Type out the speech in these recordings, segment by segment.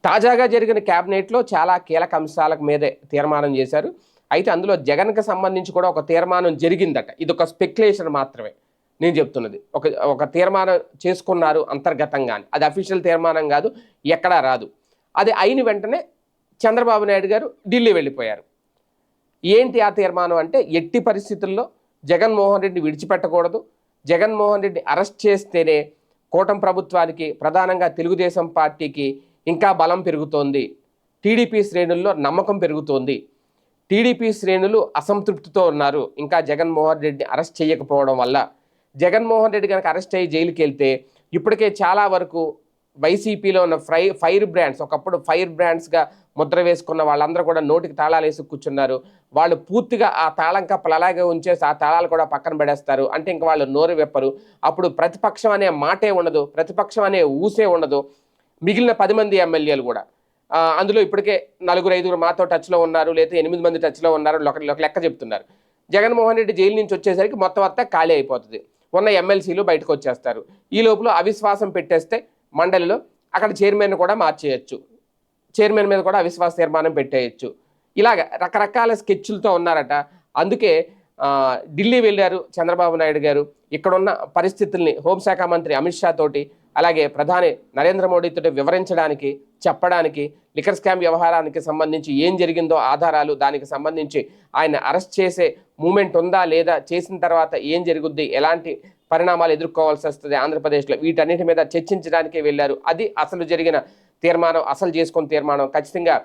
తాజాగా జరిగిన క్యాబినెట్లో చాలా కీలక అంశాల మీదే తీర్మానం చేశారు. అయితే అందులో జగన్‌కి సంబంధించి కూడా ఒక తీర్మానం జరిగిందట. ఇదొక స్పెక్యులేషన్ మాత్రమే నేను చెప్తున్నది. ఒక ఒక తీర్మానం చేసుకున్నారు అంతర్గతంగానే. అది అఫీషియల్ తీర్మానం కాదు. ఎక్కడా రాదు. అది అయిన వెంటనే చంద్రబాబు నాయుడు గారు ఢిల్లీ వెళ్ళిపోయారు. ఏంటి ఆ తీర్మానం అంటే ఎట్టి పరిస్థితుల్లో జగన్మోహన్ రెడ్డిని విడిచిపెట్టకూడదు. జగన్మోహన్ రెడ్డిని అరెస్ట్ చేస్తేనే కూటమి ప్రభుత్వానికి, ప్రధానంగా తెలుగుదేశం పార్టీకి ఇంకా బలం పెరుగుతోంది. టీడీపీ శ్రేణుల్లో నమ్మకం పెరుగుతోంది. టీడీపీ శ్రేణులు అసంతృప్తితో ఉన్నారు ఇంకా జగన్మోహన్ రెడ్డిని అరెస్ట్ చేయకపోవడం వల్ల. జగన్మోహన్ రెడ్డి కనుక అరెస్ట్ అయ్యి జైలుకి వెళ్తే ఇప్పటికే చాలా వరకు వైసీపీలో ఉన్న ఫైర్ బ్రాండ్స్, ఒకప్పుడు ఫైర్ బ్రాండ్స్గా ముద్ర వేసుకున్న వాళ్ళందరూ కూడా నోటికి తాళాలు వేసి కూర్చున్నారు. వాళ్ళు పూర్తిగా ఆ తాళం కప్పలు అలాగే ఉంచేసి ఆ తాళాలు కూడా పక్కన పడేస్తారు. అంటే ఇంక వాళ్ళు నోరు వెప్పరు. అప్పుడు ప్రతిపక్షం అనే మాటే ఉండదు, ప్రతిపక్షం అనే ఊసే ఉండదు. మిగిలిన 10 మంది ఎమ్మెల్యేలు కూడా అందులో ఇప్పటికే 4-5 మాతో టచ్లో ఉన్నారు, లేదా 8 మంది టచ్లో ఉన్నారు, ఒక లెక్క చెప్తున్నారు. జగన్మోహన్ రెడ్డి జైలు నుంచి వచ్చేసరికి మొత్తం అంతా ఖాళీ అయిపోతుంది. ఉన్న ఎమ్మెల్సీలు బయటకు వచ్చేస్తారు. ఈ లోపల అవిశ్వాసం పెట్టేస్తే మండలిలో అక్కడ చైర్మన్ కూడా మార్చేయచ్చు, చైర్మన్ మీద కూడా అవిశ్వాస తీర్మానం పెట్టేయచ్చు. ఇలాగ రకరకాల స్కెచ్లతో ఉన్నారట. అందుకే ఢిల్లీ వెళ్ళారు చంద్రబాబు నాయుడు గారు. ఇక్కడున్న పరిస్థితుల్ని హోంశాఖ మంత్రి అమిత్ షా తోటి, అలాగే ప్రధాని నరేంద్ర మోడీతో వివరించడానికి, చెప్పడానికి, లిక్కర్ స్కామ్ వ్యవహారానికి సంబంధించి ఏం జరిగిందో ఆధారాలు, దానికి సంబంధించి ఆయన అరెస్ట్ చేసే మూమెంట్ ఉందా లేదా, చేసిన తర్వాత ఏం జరుగుద్ది, ఎలాంటి పరిణామాలు ఎదుర్కోవాల్సి వస్తుంది ఆంధ్రప్రదేశ్లో, వీటన్నిటి మీద చర్చించడానికే వెళ్ళారు. అది అసలు జరిగిన తీర్మానం, అసలు చేసుకున్న తీర్మానం. ఖచ్చితంగా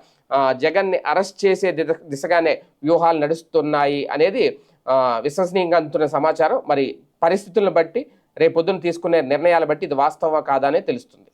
జగన్ని అరెస్ట్ చేసే దిశగానే వ్యూహాలు నడుస్తున్నాయి అనేది విశ్వసనీయంగా అందుతున్న సమాచారం. మరి పరిస్థితులను బట్టి, రేపొద్దున తీసుకునే నిర్ణయాలు బట్టి ఇది వాస్తవమా కాదా అనేది తెలుస్తుంది.